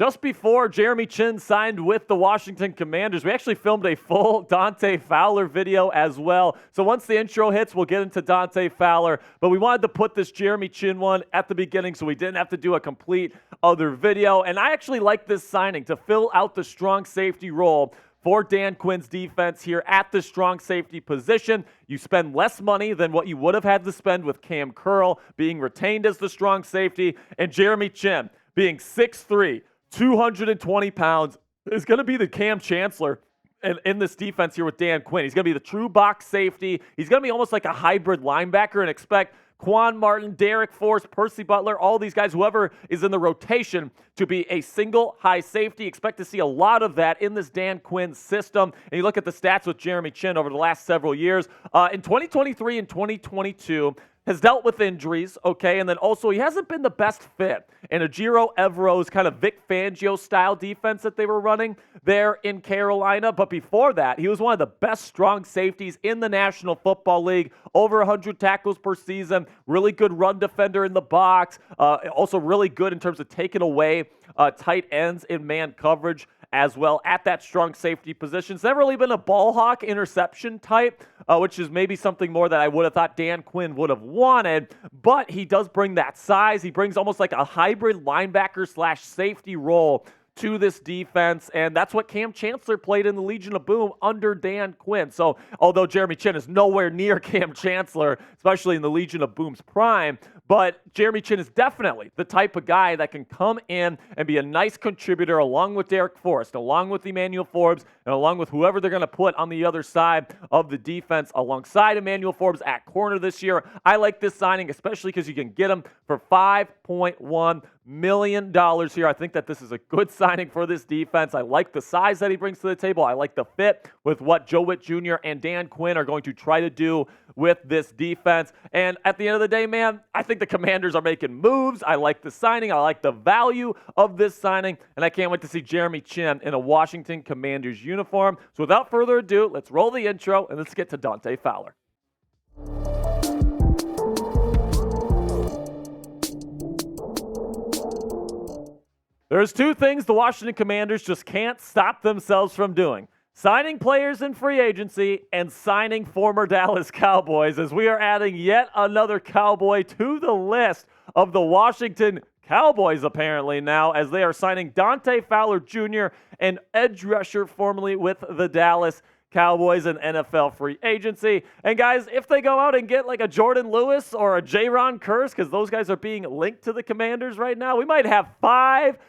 just before Jeremy Chinn signed with the Washington Commanders, we actually filmed a full Dante Fowler video as well. So once the intro hits, we'll get into Dante Fowler. But we wanted to put this Jeremy Chinn one at the beginning so we didn't have to do a complete other video. And I actually like this signing to fill out the strong safety role for Dan Quinn's defense here at the strong safety position. You spend less money than what you would have had to spend with Cam Curl being retained as the strong safety, and Jeremy Chinn being 6'3", 220 pounds, is going to be the Cam Chancellor in this defense here with Dan Quinn. He's going to be the true box safety. He's going to be almost like a hybrid linebacker, and expect Quan Martin, Derek Force, Percy Butler, all these guys, whoever is in the rotation, to be a single high safety. Expect to see a lot of that in this Dan Quinn system. And you look at the stats with Jeremy Chinn over the last several years. In 2023 and 2022, has dealt with injuries, okay, and then also he hasn't been the best fit in Ejiro Evero's kind of Vic Fangio-style defense that they were running there in Carolina. But before that, he was one of the best strong safeties in the National Football League, over 100 tackles per season, really good run defender in the box, also really good in terms of taking away tight ends in man coverage as well at that strong safety position. It's never really been a ball hawk interception type, which is maybe something more that I would have thought Dan Quinn would have wanted, but he does bring that size. He brings almost like a hybrid linebacker / safety role to this defense, and that's what Cam Chancellor played in the Legion of Boom under Dan Quinn. So although Jeremy Chinn is nowhere near Cam Chancellor, especially in the Legion of Boom's prime, but Jeremy Chinn is definitely the type of guy that can come in and be a nice contributor along with Derek Forrest, along with Emmanuel Forbes, and along with whoever they're going to put on the other side of the defense alongside Emmanuel Forbes at corner this year. I like this signing, especially because you can get him for $5.1 million here. I think that this is a good signing for this defense. I like the size that he brings to the table. I like the fit with what Joe Witt Jr. and Dan Quinn are going to try to do with this defense. And at the end of the day, man, I think the Commanders are making moves. I like the signing. I like the value of this signing. And I can't wait to see Jeremy Chinn in a Washington Commanders uniform. So without further ado, let's roll the intro and let's get to Dante Fowler. There's two things the Washington Commanders just can't stop themselves from doing: signing players in free agency and signing former Dallas Cowboys, as we are adding yet another Cowboy to the list of the Washington Cowboys apparently now, as they are signing Dante Fowler Jr., an edge rusher formerly with the Dallas Cowboys and NFL free agency. And guys, if they go out and get like a Jordan Lewis or a Jaron Kearse, because those guys are being linked to the Commanders right now, we might have 5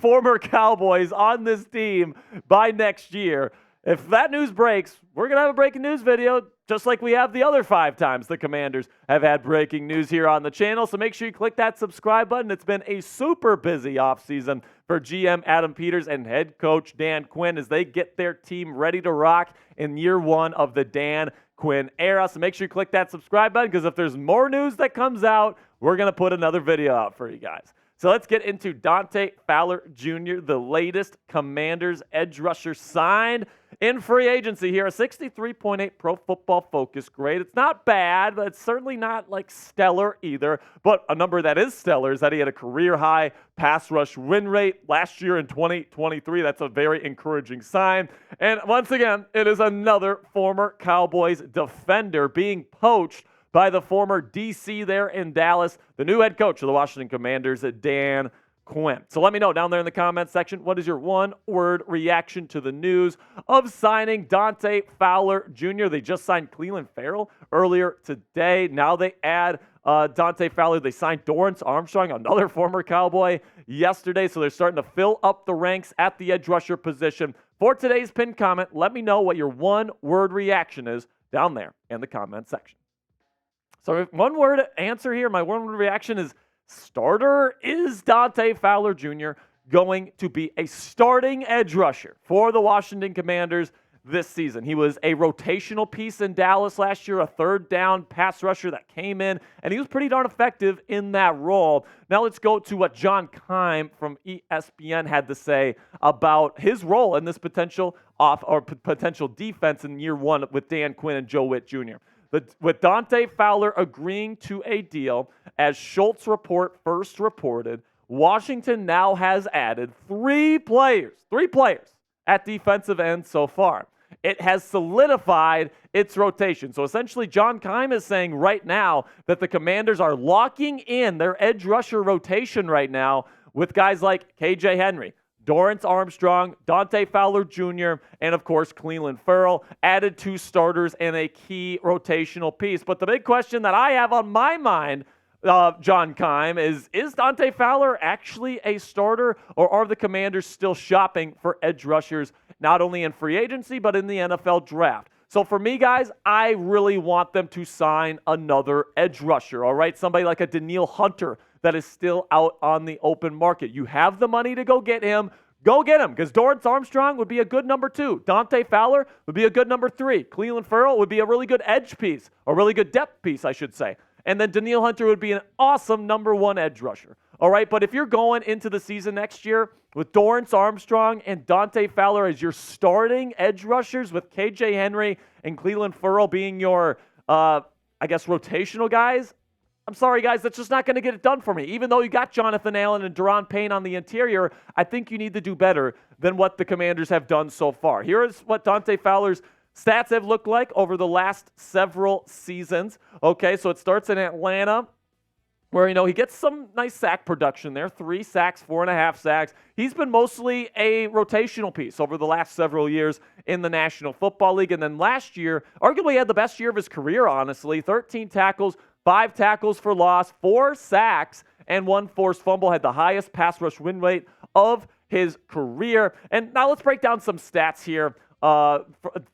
former Cowboys on this team by next year. If that news breaks, we're going to have a breaking news video, just like we have the other 5 times the Commanders have had breaking news here on the channel. So make sure you click that subscribe button. It's been a super busy offseason for GM Adam Peters and head coach Dan Quinn as they get their team ready to rock in year 1 of the Dan Quinn era. So make sure you click that subscribe button, because if there's more news that comes out, we're going to put another video out for you guys. So let's get into Dante Fowler Jr., the latest Commanders edge rusher signed in free agency here. A 63.8 Pro Football Focus grade. It's not bad, but it's certainly not like stellar either. But a number that is stellar is that he had a career-high pass rush win rate last year in 2023. That's a very encouraging sign. And once again, it is another former Cowboys defender being poached by the former DC there in Dallas, the new head coach of the Washington Commanders, Dan Quinn. So let me know down there in the comments section, what is your one-word reaction to the news of signing Dante Fowler Jr.? They just signed Clelin Ferrell earlier today. Now they add Dante Fowler. They signed Dorrance Armstrong, another former Cowboy, yesterday. So they're starting to fill up the ranks at the edge rusher position. For today's pinned comment, let me know what your one-word reaction is down there in the comment section. So one word answer here, my one word reaction is starter. Is Dante Fowler Jr. going to be a starting edge rusher for the Washington Commanders this season? He was a rotational piece in Dallas last year, a third down pass rusher that came in, and he was pretty darn effective in that role. Now let's go to what John Keim from ESPN had to say about his role in this potential defense in year 1 with Dan Quinn and Joe Witt Jr. With Dante Fowler agreeing to a deal, as Schultz report first reported, Washington now has added three players at defensive end so far. It has solidified its rotation. So essentially, John Keim is saying right now that the Commanders are locking in their edge rusher rotation right now with guys like KJ Henry, Dorrance Armstrong, Dante Fowler Jr., and of course, Clelin Ferrell, added 2 starters and a key rotational piece. But the big question that I have on my mind, John Keim, is Dante Fowler actually a starter, or are the Commanders still shopping for edge rushers, not only in free agency, but in the NFL draft? So for me, guys, I really want them to sign another edge rusher, all right? Somebody like a Danielle Hunter that is still out on the open market. You have the money to go get him. Go get him, because Dorrance Armstrong would be a good number 2. Dante Fowler would be a good number 3. Clelin Ferrell would be a really good edge piece, or really good depth piece, I should say. And then Danielle Hunter would be an awesome number 1 edge rusher. All right, but if you're going into the season next year with Dorrance Armstrong and Dante Fowler as your starting edge rushers, with KJ Henry and Clelin Ferrell being your, rotational guys, I'm sorry, guys, that's just not going to get it done for me. Even though you got Jonathan Allen and Daron Payne on the interior, I think you need to do better than what the Commanders have done so far. Here is what Dante Fowler's stats have looked like over the last several seasons. Okay, so it starts in Atlanta, where, he gets some nice sack production there. 3 sacks, 4.5 sacks. He's been mostly a rotational piece over the last several years in the National Football League. And then last year, arguably had the best year of his career, honestly. 13 tackles, 5 tackles for loss, 4 sacks, and 1 forced fumble. Had the highest pass rush win rate of his career. And now let's break down some stats here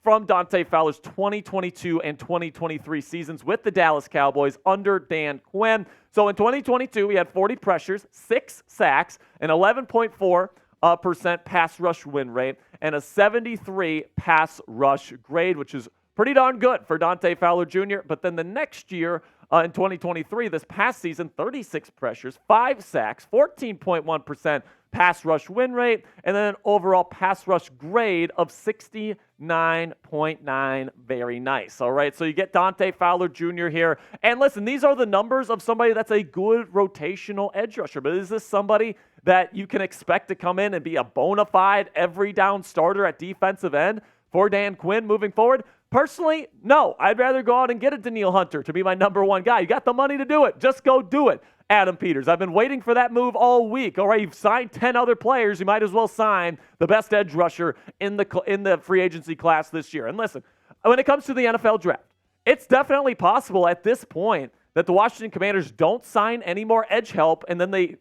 from Dante Fowler's 2022 and 2023 seasons with the Dallas Cowboys under Dan Quinn. So in 2022, he had 40 pressures, 6 sacks, an 11.4% pass rush win rate, and a 73 pass rush grade, which is pretty darn good for Dante Fowler Jr. But then the next year, in 2023, this past season, 36 pressures, 5 sacks, 14.1% pass rush win rate, and then an overall pass rush grade of 69.9. Very nice. All right, so you get Dante Fowler Jr. here. And listen, these are the numbers of somebody that's a good rotational edge rusher. But is this somebody that you can expect to come in and be a bona fide every down starter at defensive end for Dan Quinn moving forward? Personally, no. I'd rather go out and get a Danielle Hunter to be my number 1 guy. You got the money to do it. Just go do it, Adam Peters. I've been waiting for that move all week. All right, you've signed 10 other players. You might as well sign the best edge rusher in the free agency class this year. And listen, when it comes to the NFL draft, it's definitely possible at this point that the Washington Commanders don't sign any more edge help, and then they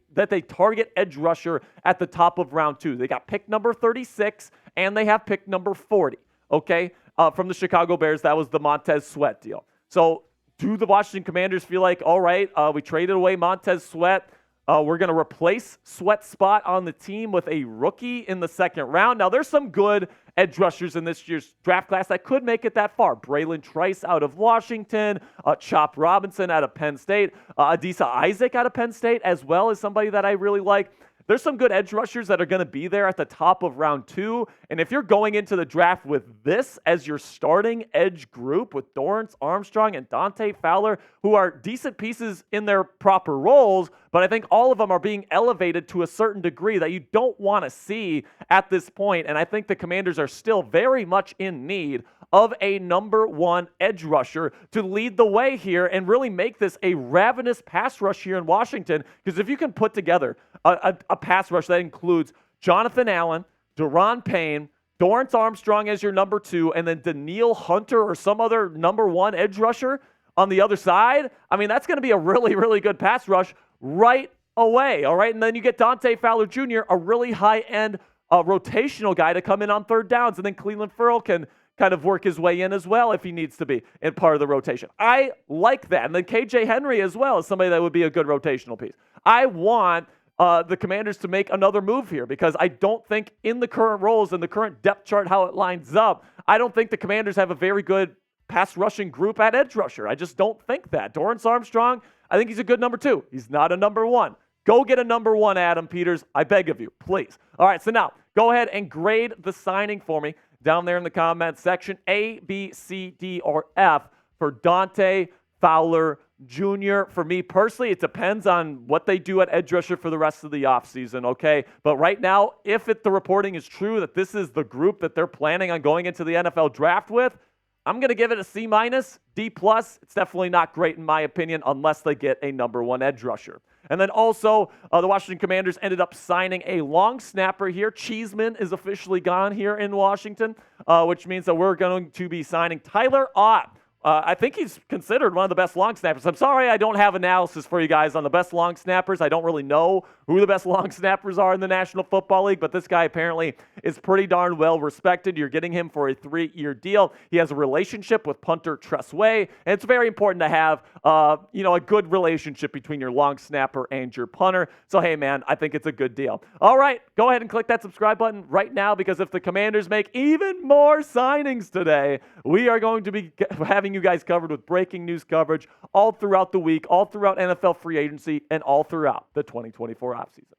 target edge rusher at the top of round 2. They got pick number 36, and they have pick number 40, okay? From the Chicago Bears, that was the Montez Sweat deal. So do the Washington Commanders feel like, all right, we traded away Montez Sweat. We're going to replace Sweat's spot on the team with a rookie in the 2nd round. Now, there's some good edge rushers in this year's draft class that could make it that far. Braylon Trice out of Washington, Chop Robinson out of Penn State, Adisa Isaac out of Penn State, as well as somebody that I really like. There's some good edge rushers that are going to be there at the top of round 2. And if you're going into the draft with this as your starting edge group with Dorrance Armstrong and Dante Fowler, who are decent pieces in their proper roles, but I think all of them are being elevated to a certain degree that you don't want to see at this point. And I think the Commanders are still very much in need of a number 1 edge rusher to lead the way here and really make this a ravenous pass rush here in Washington. Because if you can put together a pass rush that includes Jonathan Allen, Daron Payne, Dorrance Armstrong as your number 2, and then Danielle Hunter or some other number 1 edge rusher on the other side, I mean, that's going to be a really, really good pass rush right away, all right? And then you get Dante Fowler Jr., a really high-end rotational guy to come in on 3rd downs, and then Clelin Ferrell can kind of work his way in as well if he needs to be in part of the rotation. I like that. And then KJ Henry as well is somebody that would be a good rotational piece. I want the Commanders to make another move here because I don't think in the current roles and the current depth chart, how it lines up, I don't think the Commanders have a very good pass rushing group at edge rusher. I just don't think that. Dorrance Armstrong, I think he's a good number 2. He's not a number 1. Go get a number 1, Adam Peters. I beg of you, please. All right, so now go ahead and grade the signing for me down there in the comment section. A, B, C, D, or F for Dante Fowler Jr. For me personally, it depends on what they do at edge rusher for the rest of the offseason, okay? But right now, if the reporting is true that this is the group that they're planning on going into the NFL draft with, I'm going to give it a C-, D+. It's definitely not great in my opinion unless they get a number one edge rusher. And then also, the Washington Commanders ended up signing a long snapper here. Cheeseman is officially gone here in Washington, which means that we're going to be signing Tyler Ott. I think he's considered one of the best long snappers. I'm sorry I don't have analysis for you guys on the best long snappers. I don't really know who the best long snappers are in the National Football League, but this guy apparently is pretty darn well respected. You're getting him for a 3-year deal. He has a relationship with punter Tress Way, and it's very important to have a good relationship between your long snapper and your punter. So, hey, man, I think it's a good deal. All right, go ahead and click that subscribe button right now, because if the Commanders make even more signings today, we are going to be having you guys covered with breaking news coverage all throughout the week, all throughout NFL free agency, and all throughout the 2024 offseason.